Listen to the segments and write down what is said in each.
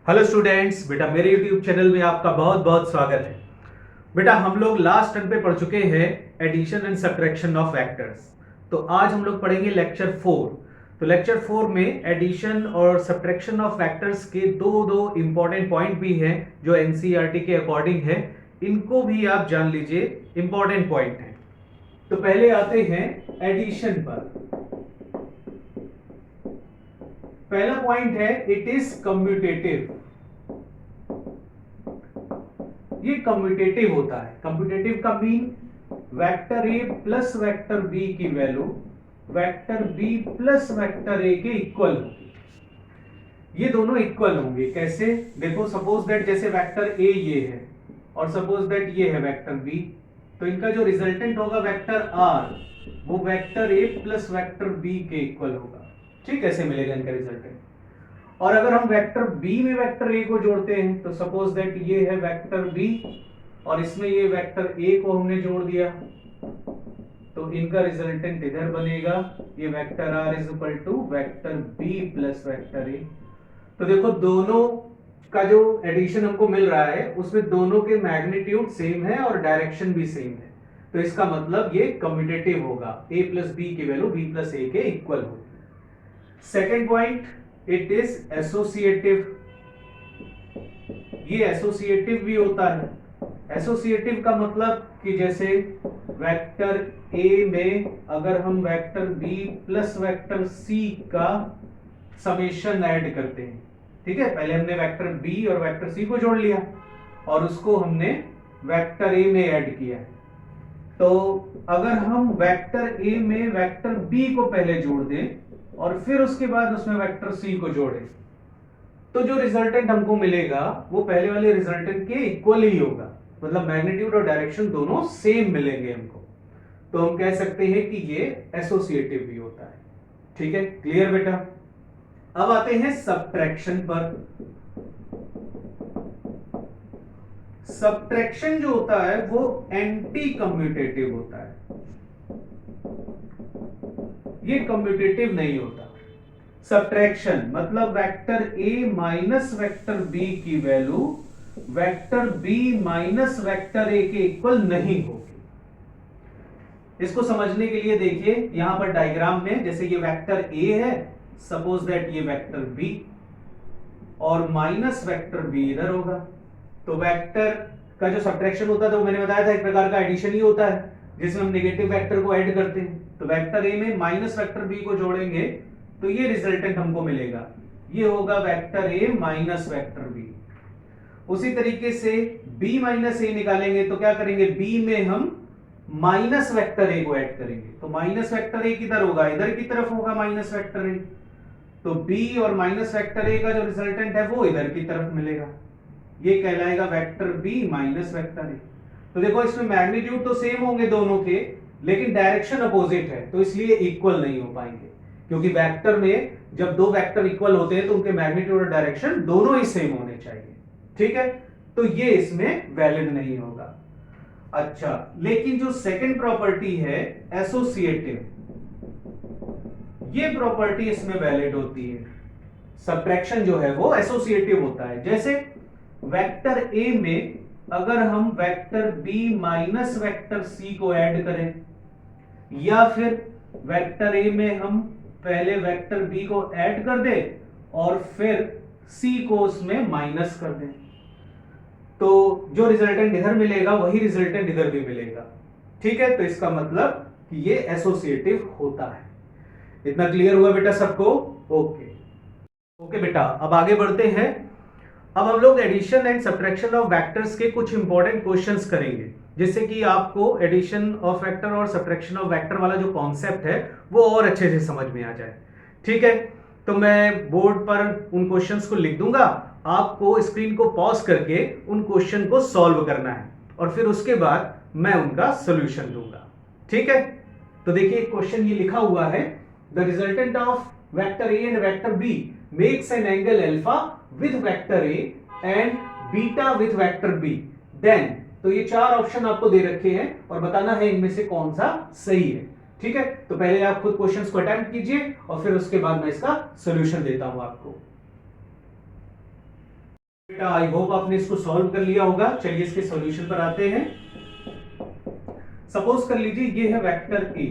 Hello students, बेटा मेरे YouTube channel में आपका बहुत बहुत स्वागत है। बेटा हम लोग लास्ट टर्म पे पढ़ चुके हैं addition and subtraction of vectors. तो आज हम लोग पढ़ेंगे लेक्चर 4। तो लेक्चर 4 में एडिशन और सब्ट्रैक्शन ऑफ वेक्टर्स के दो इंपॉर्टेंट पॉइंट भी हैं जो एनसीईआरटी के अकॉर्डिंग है। इनको भी आप जान लीजिए, इंपॉर्टेंट पॉइंट है। तो पहले आते हैं एडिशन पर। पहला पॉइंट है इट इज कम्यूटेटिव। ये कम्यूटेटिव होता है। कम्यूटेटिव का mean vector A plus vector B की value vector B plus vector A के इक्वल होगी। ये दोनों इक्वल होंगे। कैसे? देखो, सपोज दैट जैसे वेक्टर ए ये है और सपोज दैट ये है वेक्टर बी, तो इनका जो रिजल्टेंट होगा वेक्टर आर वो vector A plus vector B के इक्वल होगा। ठीक, कैसे मिलेगा इनका रिजल्टेंट? और अगर हम वेक्टर बी में वेक्टर ए को जोड़ते हैं तो सपोज दैट ये है वेक्टर बी और इसमें ये वेक्टर ए को हमने जोड़ दिया, तो इनका रिजल्टेंट इधर बनेगा। ये vector R is equal to vector B plus vector A. तो देखो, दोनों का जो एडिशन हमको मिल रहा है उसमें दोनों के मैग्नीट्यूड सेम है और डायरेक्शन भी सेम है। तो इसका मतलब ये कम्यूटेटिव होगा। ए प्लस बी की वैल्यू बी प्लस ए के इक्वल होगी। Second point, it is associative. ये एसोसिएटिव भी होता है। एसोसिएटिव का मतलब कि जैसे वेक्टर ए में अगर हम vector B plus vector C का समेशन ऐड करते हैं, ठीक है, पहले हमने वेक्टर बी और वेक्टर सी को जोड़ लिया और उसको हमने वेक्टर ए में ऐड किया। तो अगर हम वेक्टर ए में वेक्टर बी को पहले जोड़ दें और फिर उसके बाद उसमें वेक्टर सी को जोड़ें, तो जो रिजल्टेंट हमको मिलेगा वो पहले वाले रिजल्टेंट के इक्वल ही होगा। मतलब मैग्नीट्यूड और डायरेक्शन दोनों सेम मिलेंगे हमको। तो हम कह सकते हैं कि ये एसोसिएटिव भी होता है। ठीक है, क्लियर बेटा? अब आते हैं सब्ट्रैक्शन पर। सब्ट्रैक्शन जो होता है वो एंटी कम्यूटेटिव होता है। ये कम्यूटेटिव नहीं होता। सब्ट्रैक्शन मतलब vector A minus vector B की value vector B minus vector A के इक्वल नहीं होगी। इसको समझने के लिए देखिए, यहां पर डायग्राम में जैसे ये वेक्टर ए है, सपोज दैट ये वेक्टर बी और माइनस वेक्टर बी इधर होगा। तो वेक्टर का जो सब्ट्रैक्शन होता है तो मैंने बताया था एक प्रकार का एडिशन ही होता है जिसमें हम नेगेटिव वेक्टर को ऐड करते हैं। तो वेक्टर ए में माइनस वेक्टर बी को जोड़ेंगे तो ये रिजल्टेंट हमको मिलेगा। ये होगा vector A minus vector B. उसी तरीके से b माइनस ए निकालेंगे तो क्या करेंगे? b में हम माइनस वेक्टर ए को ऐड करेंगे। तो माइनस वेक्टर ए किधर होगा? इधर की तरफ होगा माइनस वेक्टर ए। तो b और माइनस वेक्टर ए का जो रिजल्टेंट है वो इधर की तरफ मिलेगा। ये कहलाएगा vector b minus vector A. तो देखो, इसमें मैग्नीट्यूड तो सेम होंगे दोनों के, लेकिन डायरेक्शन अपोजिट है, तो इसलिए इक्वल नहीं हो पाएंगे। क्योंकि वेक्टर में जब दो वेक्टर इक्वल होते हैं तो उनके मैग्नीट्यूड और डायरेक्शन दोनों ही सेम होने चाहिए। ठीक है, तो ये इसमें वैलिड नहीं होगा। अच्छा, लेकिन जो सेकंड प्रॉपर्टी है एसोसिएटिव, ये प्रॉपर्टी इसमें वैलिड होती है। सब्ट्रैक्शन जो है वो एसोसिएटिव होता है। जैसे वेक्टर ए में अगर हम vector B minus vector C को ऐड करें, या फिर वेक्टर ए में हम पहले वेक्टर बी को ऐड कर दे और फिर सी को उसमें माइनस कर दें, तो जो रिजल्टेंट इधर मिलेगा वही रिजल्टेंट इधर भी मिलेगा। ठीक है, तो इसका मतलब कि ये एसोसिएटिव होता है। इतना क्लियर हुआ बेटा सबको? ओके बेटा, अब आगे बढ़ते हैं। अब हम लोग addition and subtraction of vectors के कुछ इंपॉर्टेंट क्वेश्चंस करेंगे, जिससे कि आपको एडिशन ऑफ वेक्टर और सब्ट्रैक्शन ऑफ वेक्टर वाला जो कॉन्सेप्ट है वो और अच्छे से समझ में आ जाए। ठीक है, तो मैं बोर्ड पर उन क्वेश्चंस को लिख दूंगा, आपको स्क्रीन को पॉज करके उन क्वेश्चन को सॉल्व करना है और फिर उसके बाद मैं उनका सोल्यूशन दूंगा। ठीक है, तो देखिए क्वेश्चन ये लिखा हुआ है, the resultant of vector A and vector B makes an angle alpha with vector A and beta with vector B, then, तो ये चार ऑप्शन आपको दे रखे हैं और बताना है इनमें से कौन सा सही है। ठीक है, तो पहले आप खुद क्वेश्चंस को अटेम्प्ट कीजिए और फिर उसके बाद मैं इसका सॉल्यूशन देता हूं आपको। आई होप आपने इसको सॉल्व कर लिया होगा। चलिए इसके सॉल्यूशन पर आते हैं। सपोज कर लीजिए ये है वेक्टर ए,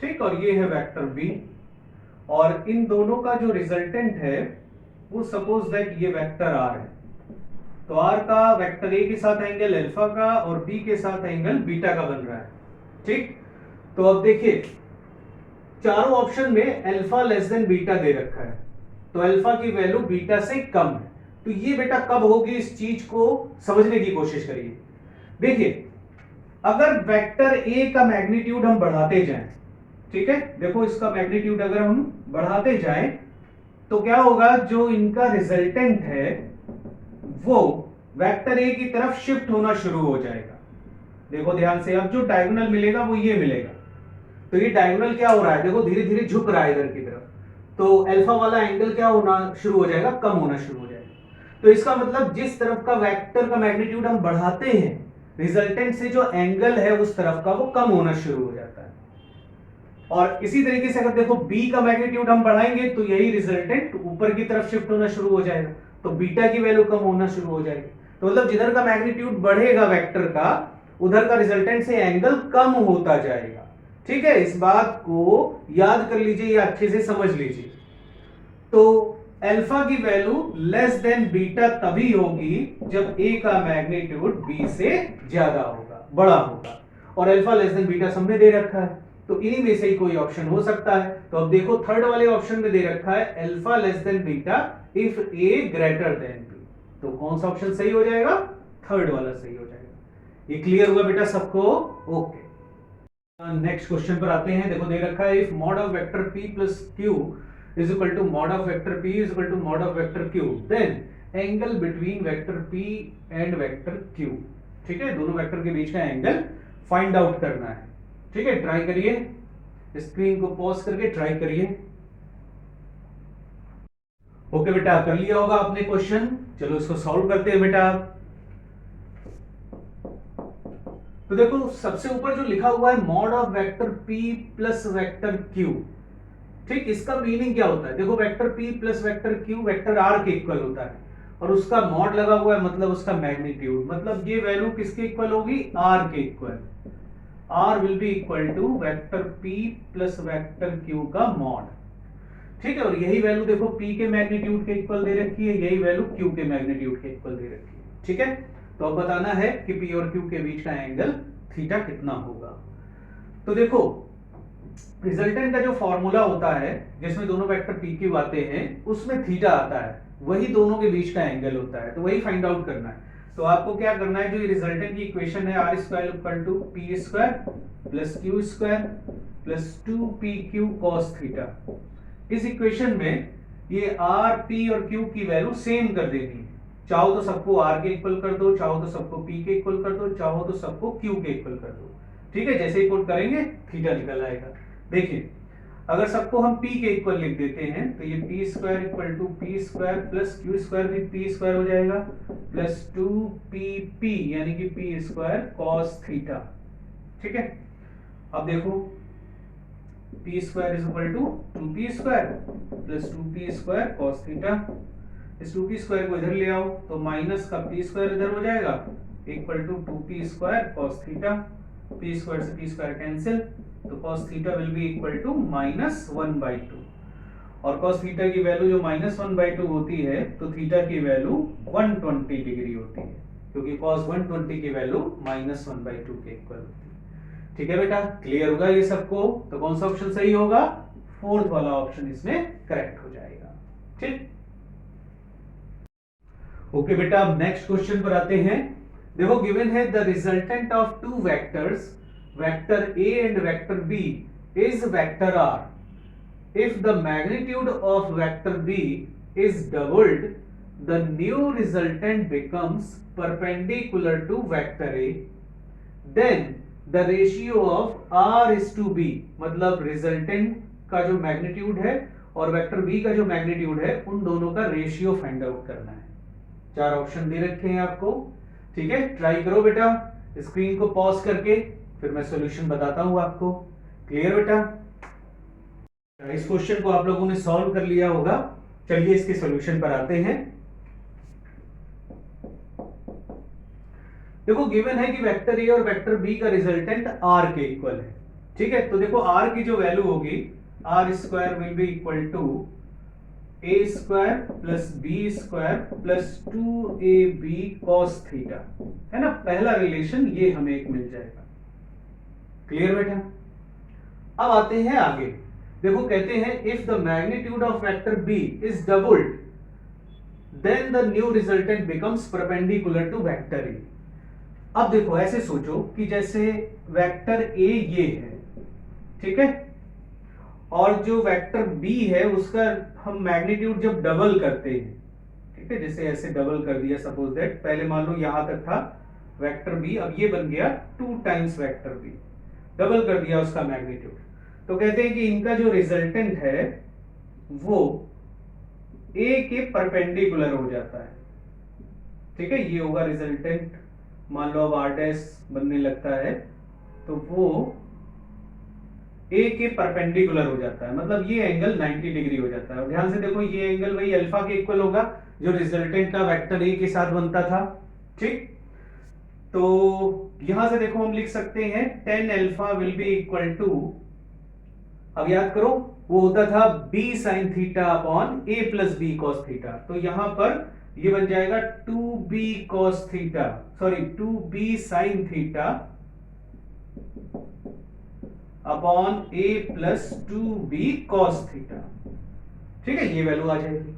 ठीक, और ये है वेक्टर बी, और इन दोनों का जो रिजल्टेंट है वो सपोज दैट ये वेक्टर आर है। तो आर का वेक्टर ए के साथ एंगल अल्फा का और बी के साथ एंगल बीटा का बन रहा है, ठीक। तो अब देखिए चारों ऑप्शन में अल्फा लेस देन बीटा दे रखा है, तो अल्फा की वैल्यू बीटा से कम है। तो ये बेटा कब होगी, इस चीज को समझने की कोशिश करिए। देखिए अगर वेक्टर ए का मैग्नीट्यूड हम बढ़ाते जाएं, ठीक है, देखो इसका मैग्नीट्यूड अगर हम बढ़ाते जाएं तो क्या होगा, जो इनका रिजल्टेंट है वो वेक्टर ए की तरफ शिफ्ट होना शुरू हो जाएगा। देखो ध्यान से, अब जो डायगोनल मिलेगा वो ये मिलेगा। तो ये डायगोनल क्या हो रहा है, देखो धीरे धीरे झुक रहा है इधर की तरफ, तो अल्फा वाला एंगल क्या होना शुरू हो जाएगा, कम होना शुरू हो जाएगा। तो इसका मतलब जिस तरफ का वेक्टर का मैग्नीट्यूड हम बढ़ाते हैं, रिजल्टेंट से जो एंगल है उस तरफ का वो कम होना शुरू हो जाता है। और इसी तरीके से अगर देखो बी का मैग्नीट्यूड हम बढ़ाएंगे तो यही रिजल्टेंट ऊपर की तरफ शिफ्ट होना शुरू हो जाएगा, तो बीटा की वैल्यू कम होना शुरू हो जाएगी। तो मतलब जिधर का मैग्नीट्यूड बढ़ेगा वेक्टर का, उधर का रिजल्टेंट से एंगल कम होता जाएगा, ठीक है। इस बात को याद कर लीजिए या अच्छे से समझ लीजिए। तो अल्फा की वैल्यू लेस देन बीटा तभी होगी जब ए का मैग्नीट्यूड बी से ज्यादा होगा, बड़ा होगा, और अल्फा लेस देन बीटा सबने दे रखा है, तो इन्हीं में से ही कोई ऑप्शन हो सकता है। तो अब देखो थर्ड वाले ऑप्शन में दे रखा है alpha less than beta if A greater than B, तो कौन सा ऑप्शन सही हो जाएगा, थर्ड वाला सही हो जाएगा। ये क्लियर हुआ बेटा सबको, ओके। नेक्स्ट क्वेश्चन पर आते हैं। देखो दे रखा है if mod of vector p plus q is equal to mod of vector p is equal to mod of vector q, then angle between vector p and vector q, ठीक है, दोनों वेक्टर के बीच का एंगल फाइंड आउट करना है, ठीक है। ट्राई करिए, स्क्रीन को पॉज करके ट्राई करिए। ओके बेटा, कर लिया होगा आपने क्वेश्चन। चलो इसको सॉल्व करते हैं बेटा। तो देखो सबसे ऊपर जो लिखा हुआ है mod of vector p plus vector q, ठीक, इसका मीनिंग क्या होता है, देखो vector p plus vector q vector r के इक्वल होता है, और उसका मॉड लगा हुआ है मतलब उसका मैग्नीट्यूड, मतलब ये वैल्यू किसके इक्वल होगी, r के equal. r will be equal to vector p plus vector q का मॉड, ठीक है। और यही वैल्यू देखो p के मैग्नीट्यूड के इक्वल दे रखी है, यही वैल्यू q के मैग्नीट्यूड के इक्वल दे रखी है, ठीक है। तो अब बताना है कि p और q के बीच का एंगल थीटा कितना होगा। तो देखो रिजल्टेंट का जो फॉर्मूला होता है जिसमें दोनों वेक्टर p q आते हैं, उसमें थीटा आता है, वही दोनों के बीच का एंगल होता है, तो वही फाइंड आउट करना है। तो आपको क्या करना है, जो ये रिजल्टेंट की इक्वेशन है r square equal to p square plus q square plus 2pq cos theta, इस इक्वेशन में ये r p और q की वैल्यू सेम कर देनी है। चाहो तो सबको r के इक्वल कर दो, चाहो तो सबको p के इक्वल कर दो, चाहो तो सबको q के इक्वल कर दो, ठीक है। जैसे ही पुट करेंगे थीटा निकल आएगा। देखिए अगर सबको हम p के इक्वल लिख देते हैं तो ये p square equal to p square plus q square भी p स्क्वायर हो जाएगा प्लस 2pp यानी कि p स्क्वायर cos थीटा, ठीक है। अब देखो p square is equal to 2p square plus 2p square cos theta, इस 2p स्क्वायर को इधर ले आओ तो माइनस का p स्क्वायर इधर हो जाएगा equal to 2p square cos theta, p square से p स्क्वायर कैंसिल, तो cos theta will be equal to -1/2, और cos थीटा की वैल्यू जो -1/2 होती है तो थीटा की वैल्यू 120 डिग्री होती है, क्योंकि cos 120 की वैल्यू -1/2 के इक्वल होती है, ठीक है बेटा। क्लियर होगा ये सबको, तो कौन सा ऑप्शन सही होगा, फोर्थ वाला ऑप्शन इसमें करेक्ट हो जाएगा, ठीक। ओके बेटा, अब नेक्स्ट क्वेश्चन पर आते हैं। देखो गिवन है the resultant of two vectors vector A and vector B is vector R. If the magnitude of vector B is doubled, the new resultant becomes perpendicular to vector A. Then the ratio of R is to B, मतलब resultant का जो magnitude है और vector B का जो magnitude है, उन दोनों का रेशियो फाइंड आउट करना है। चार ऑप्शन दे रखे हैं आपको, ठीक है। ट्राई करो बेटा, स्क्रीन को पॉज करके, फिर मैं सॉल्यूशन बताता हूं आपको। क्लियर बेटा, इस क्वेश्चन को आप लोगों ने सॉल्व कर लिया होगा। चलिए इसके सॉल्यूशन पर आते हैं। देखो गिवन है कि वेक्टर ए और वेक्टर बी का रिजल्टेंट आर के इक्वल है, ठीक है। तो देखो आर की जो वैल्यू होगी, R square will be equal to A square plus B square plus 2ab cos theta, है ना। पहला रिलेशन ये हमें एक मिल जाएगा। क्लियर बेटा। अब आते हैं आगे। देखो कहते हैं if the magnitude of vector B is doubled then the new resultant becomes perpendicular to vector A. अब देखो ऐसे सोचो कि जैसे वेक्टर ए ये है, ठीक है, और जो वेक्टर बी है उसका हम मैग्नीट्यूड जब डबल करते हैं, ठीक है, जैसे ऐसे डबल कर दिया, सपोज दैट पहले मान लो यहां तक था वेक्टर बी, अब ये बन गया 2 टाइम्स वेक्टर बी, डबल कर दिया उसका मैग्नीट्यूड। तो कहते हैं कि इनका जो रिजल्टेंट है वो ए के परपेंडिकुलर हो जाता है, ठीक है। ये होगा रिजल्टेंट, मान लो अब आर डैश बनने लगता है तो वो ए के परपेंडिकुलर हो जाता है, मतलब ये एंगल 90 डिग्री हो जाता है। और ध्यान से देखो ये एंगल वही अल्फा के इक्वल होगा जो रिजल्टेंट का वेक्टर ए के साथ बनता था, ठीक। तो यहां से देखो हम लिख सकते हैं tan alpha will be equal to, अब याद करो वो होता था b sin theta upon a plus B cos theta, तो यहां पर ये बन जाएगा 2b cos theta, sorry 2b sin theta upon a plus 2b cos theta, ठीक है, ये वैल्यू आ जाएगी।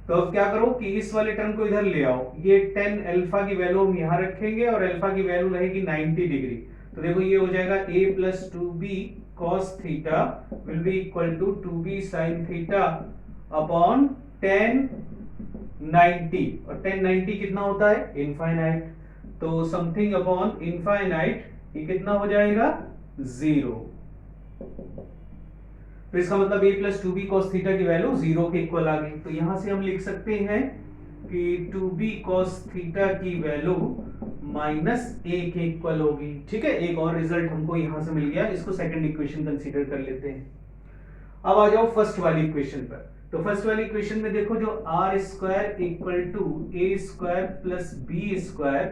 तो अब क्या करो कि इस वाले टर्म को इधर ले आओ, ये tan अल्फा की वैल्यू हम यहां रखेंगे और अल्फा की वैल्यू रहेगी 90 डिग्री। तो देखो ये हो जाएगा a plus 2b cos theta will be equal to 2b sin theta upon tan 90, और tan 90 कितना होता है, इनफाइनाइट, तो समथिंग अपॉन इनफाइनाइट ये कितना हो जाएगा, 0। तो इसका मतलब a plus 2b cos theta की वैल्यू 0 के इक्वल आ गई। तो यहां से हम लिख सकते हैं कि 2b cos थीटा की वैल्यू माइनस a के इक्वल होगी, ठीक है। एक और रिजल्ट हमको यहां से मिल गया, इसको सेकंड इक्वेशन कंसीडर कर लेते हैं। अब आ जाओ फर्स्ट वाली इक्वेशन पर। तो फर्स्ट वाली इक्वेशन में देखो जो R square equal to A square plus B square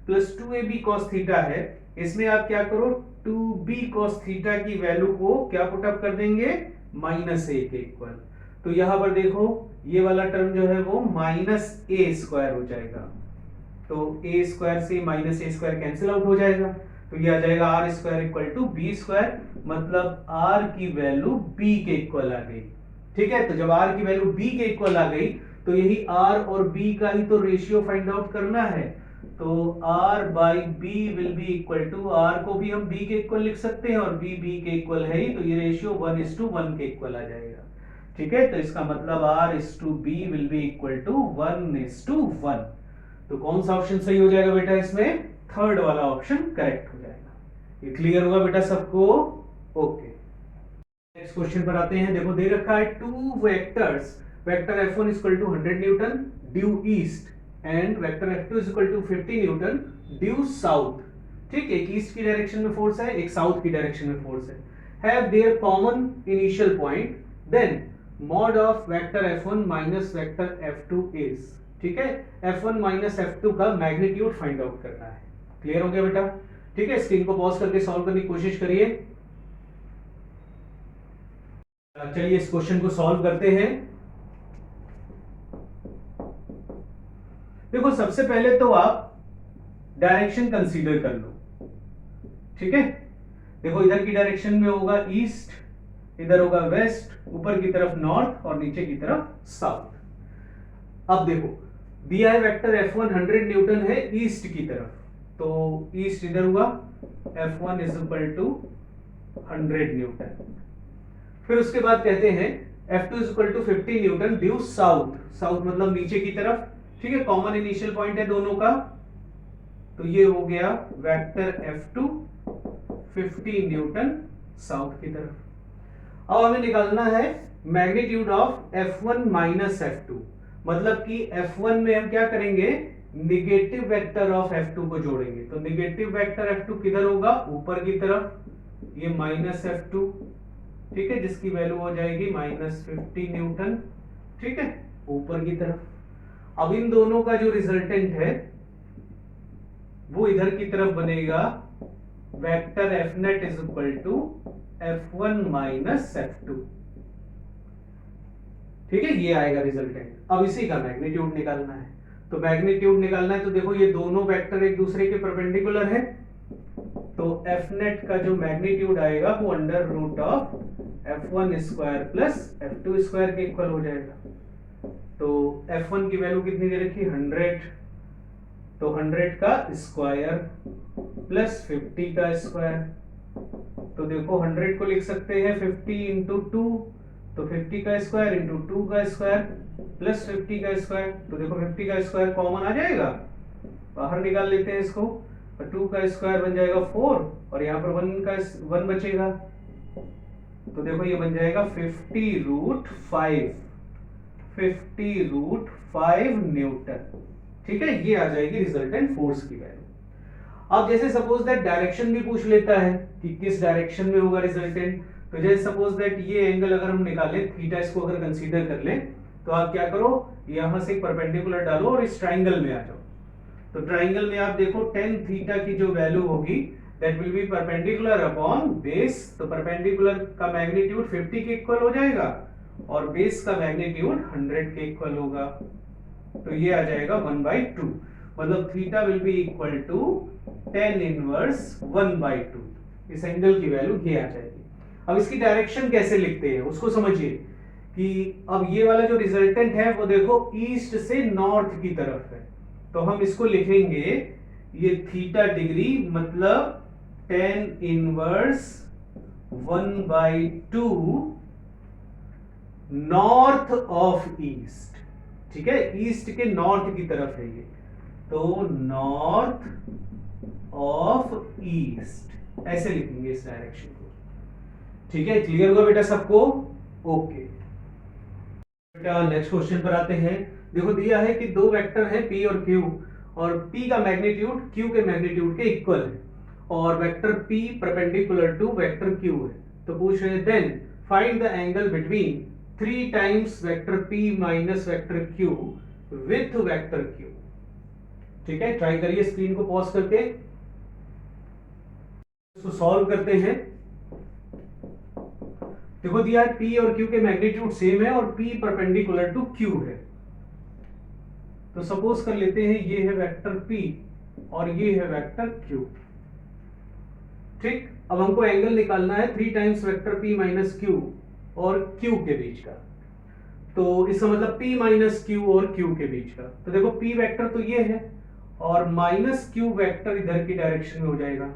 plus 2ab cos theta है, इसमें आप क्या करो 2b cos थीटा की वैल्यू को क्या पुट अप कर देंगे, माइनस ए के इक्वल। तो यहां पर देखो ये वाला टर्म जो है वो माइनस ए स्क्वायर हो जाएगा, तो ए स्क्वायर से minus A square cancel out हो जाएगा, तो ये आ जाएगा R square equal to B square, मतलब आर की वैल्यू बी के इक्वल आ गई, ठीक है। तो जब आर की वैल्यू बी के इक्वल आ गई तो यही आर और बी का ही तो रेशियो फाइंड आउट करना है, तो R by B will be equal to, R को भी हम बी के इक्वल लिख सकते हैं और बी बी के इक्वल है ही, तो ये रेशियो 1:1 के इक्वल आ जाएगा, ठीक है। तो इसका मतलब r/b will be equal to 1:1। तो कौन सा ऑप्शन सही हो जाएगा बेटा, इसमें थर्ड वाला ऑप्शन करेक्ट हो जाएगा। ये क्लियर होगा बेटा सबको, ओके। नेक्स्ट क्वेश्चन पर आते हैं। देखो दे रखा है two vectors, vector f1 equal to 100 newton due east and vector f2 equal to 50 newton due south, ठीक है। एक ईस्ट की डायरेक्शन में फोर्स है, एक साउथ की डायरेक्शन में फोर्स है। Have their common initial point, then mod of vector f1 minus vector f2 is, ठीक है। f1 माइनस f2 का मैग्नीट्यूड फाइंड आउट करना है। क्लियर हो गया बेटा, ठीक है। स्क्रीन को पॉज करके सॉल्व करने की कोशिश करिए। चलिए इस क्वेश्चन को सॉल्व करते हैं। देखो सबसे पहले तो आप डायरेक्शन कंसीडर कर लो, ठीक है। देखो इधर की डायरेक्शन में होगा ईस्ट, इधर होगा वेस्ट, ऊपर की तरफ नॉर्थ और नीचे की तरफ साउथ। अब देखो दिया है वेक्टर f1 100 न्यूटन है ईस्ट की तरफ, तो ईस्ट इधर हुआ, f1 is equal to 100 Newton. फिर उसके बाद कहते हैं f2 is equal to 50 newton due south, south मतलब नीचे की तरफ, ठीक है। कॉमन इनिशियल पॉइंट है दोनों का, तो ये हो गया वेक्टर f2 50 न्यूटन साउथ की तरफ। अब हमें निकालना है magnitude of f1 minus f2, मतलब कि f1 में हम क्या करेंगे, निगेटिव वेक्टर ऑफ f2 को जोड़ेंगे। तो निगेटिव वेक्टर f2 किधर होगा, ऊपर की तरफ, ये माइनस f2, ठीक है, जिसकी वैल्यू हो जाएगी माइनस 50 न्यूटन, ठीक है, ऊपर की तरफ। अब इन दोनों का जो रिजल्टेंट है वो इधर की तरफ बनेगा vector F net is equal to F1 minus F2। ठीक है, ये आएगा रिजल्टेंट। अब इसी का मैग्नीट्यूड निकालना है। तो मैग्नीट्यूड निकालना है तो देखो ये दोनों वेक्टर एक दूसरे के परपेंडिकुलर है, तो एफ नेट का जो मैग्नीट्यूड आएगा वो under root of F1 square plus F2 square के इक्वल हो जाएगा। तो F1 की वैल्यू कितनी दे रखी, 100, तो 100 का स्क्वायर प्लस 50 का स्क्वायर। तो देखो 100 को लिख सकते हैं 50 इंटू 2, तो 50 का स्क्वायर इंटू 2 का स्क्वायर प्लस 50 का स्क्वायर। तो देखो 50 का स्क्वायर कॉमन आ जाएगा, बाहर निकाल लेते हैं इसको, और 2 का स्क्वायर बन जाएगा 4 और यहाँ पर 1 बचेगा। तो देखो ये बन जाएगा 50 रूट 5 न्यूटन। ठीक है, ये आ जाएगी रिजल्टेंट फोर्स की वैल्यू। अब जैसे सपोज दैट डायरेक्शन भी पूछ लेता है कि किस डायरेक्शन में होगा रिजल्टेंट, तो जैसे सपोज दैट ये एंगल अगर हम निकालें, थीटा इसको अगर कंसीडर कर लें, तो आप क्या करो, यहां से परपेंडिकुलर डालो और इस ट्राइंगल में आ जाओ। तो ट्राइंगल में आप देखो tan थीटा की जो वैल्यू होगी that will be perpendicular upon base. तो परपेंडिकुलर का मैग्नीट्यूड 50 के इक्वल हो जाएगा और बेस का मैग्नीट्यूड 100 के इक्वल होगा। तो ये आ जाएगा 1/2, मतलब theta will be equal to tan inverse 1/2। इस एंगल की वैल्यू ये आ जाएगी। अब इसकी डायरेक्शन कैसे लिखते हैं उसको समझिए कि अब ये वाला जो रिजल्टेंट है वो देखो ईस्ट से नॉर्थ की तरफ है, तो हम इसको लिखेंगे ये थीटा डिग्री मतलब tan inverse 1/2 north of east. ठीक है, ईस्ट के नॉर्थ की तरफ है ये, तो नॉर्थ ऑफ ईस्ट ऐसे लिखेंगे इस डायरेक्शन को। ठीक है, क्लियर हुआ बेटा सबको? ओके बेटा, नेक्स्ट क्वेश्चन पर आते हैं। देखो दिया है कि दो वेक्टर है P और Q, और P का मैग्नीट्यूड Q के मैग्नीट्यूड के इक्वल है, और vector P perpendicular to vector Q है। तो पूछ रहे हैं then find the angle between 3 times vector P minus vector Q with vector Q। ठीक है, ट्राई करिए स्क्रीन को पॉज करके, इसको सॉल्व करते हैं। देखो दिया है P और Q के मैग्नीट्यूड सेम है और P परपेंडिकुलर टू Q है। तो सपोज कर लेते हैं ये है वेक्टर P और ये है वेक्टर Q। ठीक, अब हमको एंगल निकालना है 3 times vector P minus Q और Q के बीच का। तो इसका मतलब P माइनस Q और Q के बीच का। तो देखो P वेक्टर तो ये है और माइनस Q वेक्टर इधर की डायरेक्शन में हो जाएगा,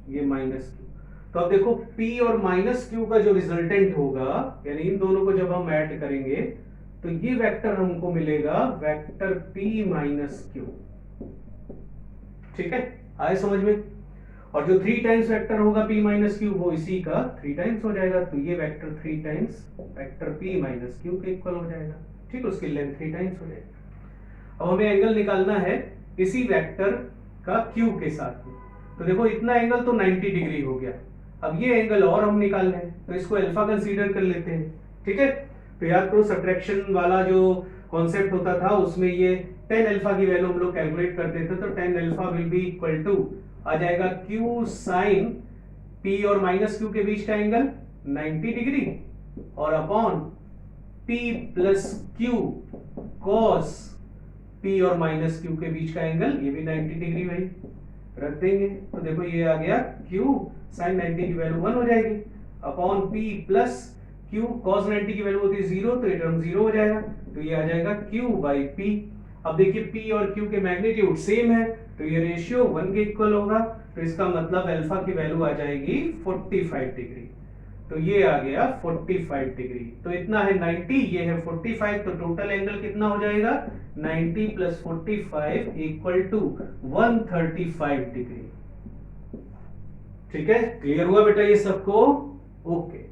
ये माइनस Q। तो अब देखो P और माइनस Q का जो रिजल्टेंट होगा, यानी इन दोनों को जब हम ऐड करेंगे तो ये वेक्टर हमको मिलेगा वेक्टर P माइनस Q। ठीक है, आए समझ में? और जो 3 टाइम्स वेक्टर होगा P माइनस Q वो इसी का 3 टाइम्स हो जाएगा, तो ये vector 3 times vector P minus Q के इक्वल हो जाएगा। ठीक, उसकी लेंथ 3 टाइम्स हो जाएगी। अब हमें एंगल निकालना है इसी वेक्टर का Q के साथ में। तो देखो इतना एंगल तो 90 डिग्री हो गया। अब ये एंगल और हम निकाल लें, तो इसको अल्फा कंसीडर कर लेते हैं। ठीक है, तो याद करो सब्ट्रैक्शन वाला जो कॉन्सेप्ट होता था उसमें ये tan अल्फा की वैल्यू हम लोग कैलकुलेट करते थे, तो tan alpha will be equal to आ जाएगा Q साइन P और माइनस Q के बीच का एंगल 90 डिग्री और upon P plus Q cos P और माइनस Q के बीच का एंगल, ये भी 90 डिग्री भाई रख देंगे। तो देखो ये आ गया Q sin 90 की वैल्यू 1 हो जाएगी upon P plus Q cos 90 की वैल्यू होती है 0, तो ये टर्म 0 हो जाएगा, तो ये आ जाएगा Q बाई P। अब देखिए P और Q के मैग्नीट्यूड सेम है, तो ये रेशियो 1 के इक्वल होगा, तो इसका मतलब अल्फा की वैल्यू आ जाएगी 45 डिग्री। तो ये आ गया 45 डिग्री। तो इतना है 90, ये है 45, तो टोटल एंगल कितना हो जाएगा 90 प्लस 45 इक्वल टू 135 डिग्री। ठीक है, क्लियर हुआ बेटा ये सबको? ओके।